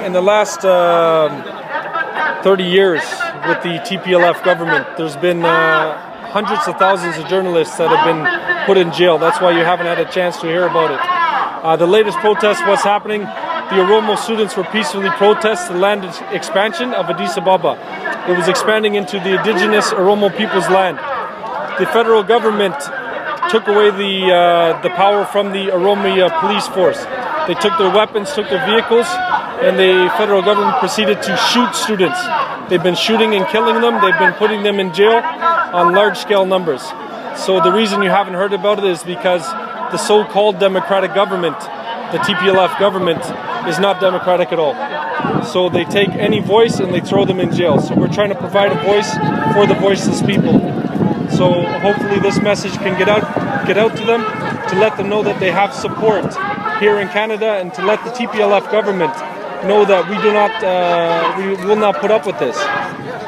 in the last 30 years with the TPLF government, there's been hundreds of thousands of journalists that have been put in jail. That's why you haven't had a chance to hear about it. The latest protest, what's happening, the Oromo students were peacefully protesting the land expansion of Addis Ababa. It was expanding into the indigenous Oromo people's land. The federal government took away the power from the Oromo police force. They took their weapons, took their vehicles, and the federal government proceeded to shoot students. They've been shooting and killing them. They've been putting them in jail on large-scale numbers. So the reason you haven't heard about it is because the so-called democratic government, the TPLF government, is not democratic at all. So they take any voice and they throw them in jail. So we're trying to provide a voice for the voiceless people. So hopefully this message can get out to them, to let them know that they have support here in Canada, and to let the TPLF government know that we will not put up with this.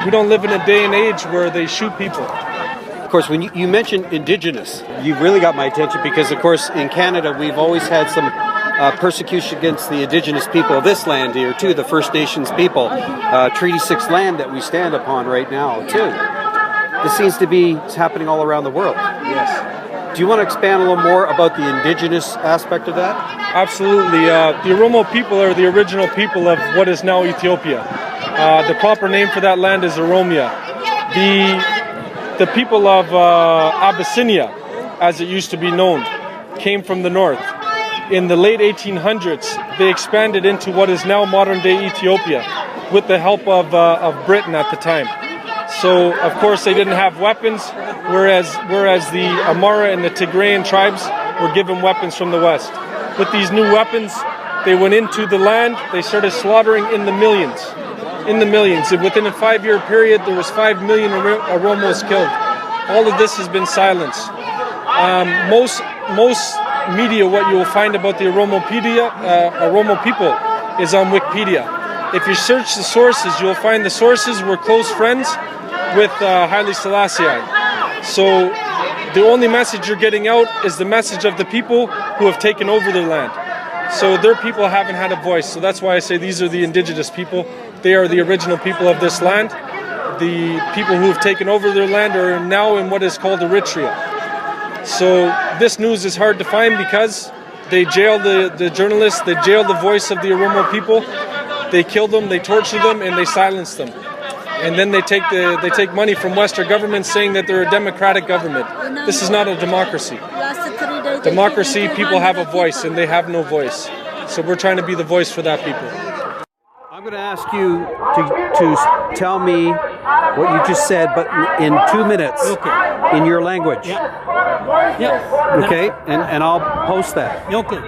We don't live in a day and age where they shoot people. Of course, when you mentioned Indigenous, you really got my attention because, of course, in Canada we've always had some persecution against the Indigenous people of this land here, too, the First Nations people. Treaty 6 land that we stand upon right now, too. This seems to be happening all around the world. Yes. Do you want to expand a little more about the Indigenous aspect of that? Absolutely. The Oromo people are the original people of what is now Ethiopia. The proper name for that land is Oromia. The people of Abyssinia, as it used to be known, came from the north. In the late 1800s, they expanded into what is now modern-day Ethiopia with the help of Britain at the time. So, of course, they didn't have weapons, whereas the Amara and the Tigrayan tribes were given weapons from the west. With these new weapons, they went into the land, they started slaughtering in the millions. And within a 5-year period, there was 5 million Oromos killed. All of this has been silenced. Most media, what you will find about the Oromo people is on Wikipedia. If you search the sources, you'll find the sources were close friends with Haile Selassie. So the only message you're getting out is the message of the people who have taken over their land. So their people haven't had a voice. So that's why I say these are the indigenous people. They are the original people of this land. The people who have taken over their land are now in what is called Eritrea. So this news is hard to find because they jail the journalists, they jail the voice of the Oromo people, they kill them, they torture them, and they silence them. And then they take money from Western governments saying that they're a democratic government. This is not a democracy. Democracy, people have a voice, and they have no voice. So we're trying to be the voice for that people. I'm going to ask you to tell me what you just said, but in 2 minutes, in your language. Yeah. Okay, and I'll post that. Okay.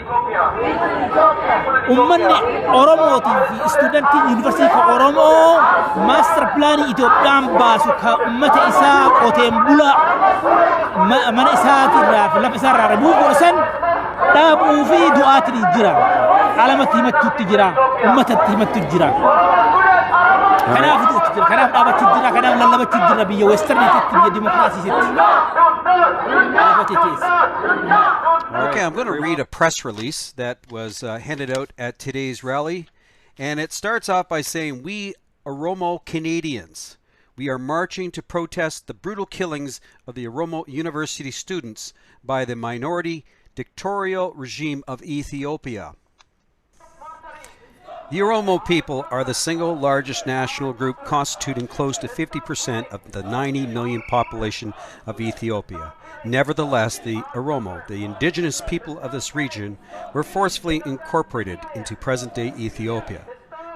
Ummanni Oromooti fi studentii Yuunivarsiitii ka Oromoo master plaanii Itoophiyaan baasu ka ummata isaa qoteen bula mana isaatirraa fi lafa isaarraa rabuu goosan dhaabuu fi du'aatiin jira. Alamatti himattuutti jira. Ummatatti himattu jira. Kanaaf du'uutti jira. Kanaaf dhaabatti jira. Kanaaf lallabatti jira biyya westerniitti biyya dimokiraasiitti. Okay, I'm going to read a press release that was handed out at today's rally, and it starts off by saying, "We Oromo Canadians, we are marching to protest the brutal killings of the Oromo University students by the minority dictatorial regime of Ethiopia." The Oromo people are the single largest national group, constituting close to 50% of the 90 million population of Ethiopia. Nevertheless, the Oromo, the indigenous people of this region, were forcefully incorporated into present-day Ethiopia.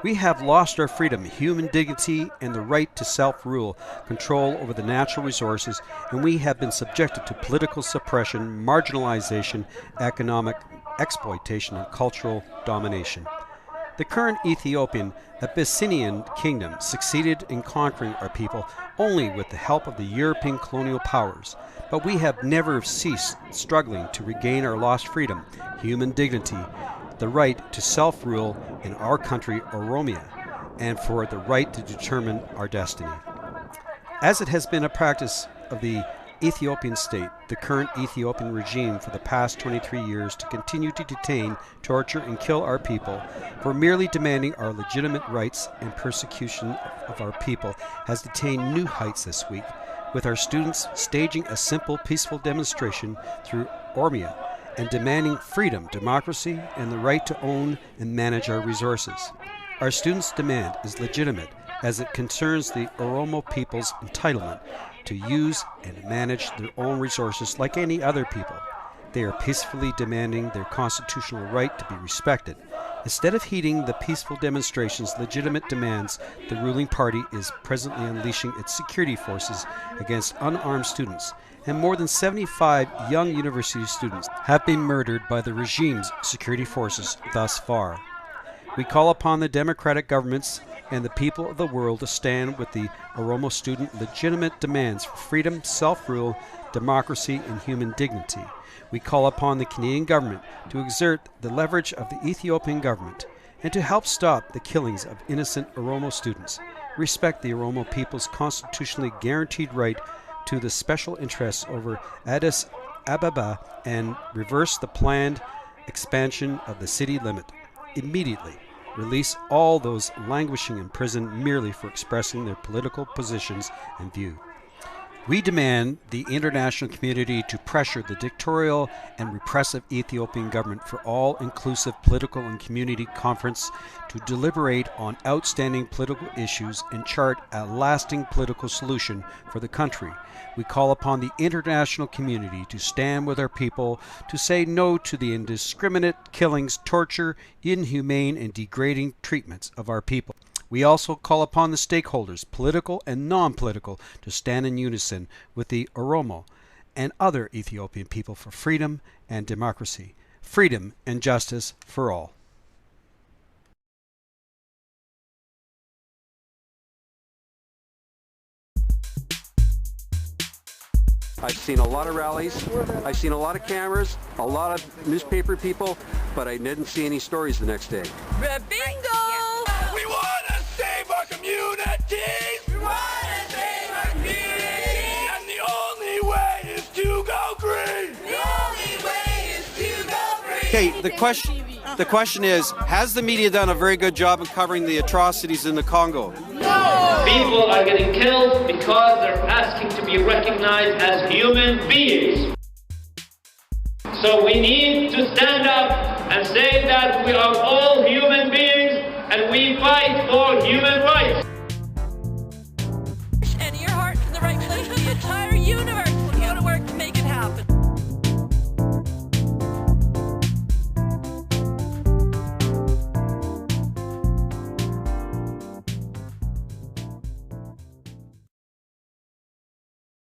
We have lost our freedom, human dignity, and the right to self-rule, control over the natural resources, and we have been subjected to political suppression, marginalization, economic exploitation, and cultural domination. The current Ethiopian Abyssinian kingdom succeeded in conquering our people only with the help of the European colonial powers, but we have never ceased struggling to regain our lost freedom, human dignity, the right to self-rule in our country, Oromia, and for the right to determine our destiny. As it has been a practice of the Ethiopian state, the current Ethiopian regime for the past 23 years to continue to detain, torture, and kill our people for merely demanding our legitimate rights and persecution of our people has attained new heights this week, with our students staging a simple, peaceful demonstration through Oromo and demanding freedom, democracy, and the right to own and manage our resources. Our students' demand is legitimate as it concerns the Oromo people's entitlement to use and manage their own resources like any other people. They are peacefully demanding their constitutional right to be respected. Instead of heeding the peaceful demonstrations' legitimate demands, the ruling party is presently unleashing its security forces against unarmed students, and more than 75 young university students have been murdered by the regime's security forces thus far. We call upon the democratic governments and the people of the world to stand with the Oromo student legitimate demands for freedom, self-rule, democracy, and human dignity. We call upon the Canadian government to exert the leverage of the Ethiopian government and to help stop the killings of innocent Oromo students, respect the Oromo people's constitutionally guaranteed right to the special interests over Addis Ababa, and reverse the planned expansion of the city limit. Immediately release all those languishing in prison merely for expressing their political positions and view. We demand the international community to pressure the dictatorial and repressive Ethiopian government for all-inclusive political and community conference to deliberate on outstanding political issues and chart a lasting political solution for the country. We call upon the international community to stand with our people to say no to the indiscriminate killings, torture, inhumane and degrading treatments of our people. We also call upon the stakeholders, political and non-political, to stand in unison with the Oromo and other Ethiopian people for freedom and democracy, freedom and justice for all. I've seen a lot of rallies, I've seen a lot of cameras, a lot of newspaper people, but I didn't see any stories the next day. Bingo! We want to save our communities! We want to save our communities! And the only way is to go green! The only way is to go green! Okay, the question is, has the media done a very good job in covering the atrocities in the Congo? No! People are getting killed because they're asking to be recognized as human beings. So we need to stand up and say that we are all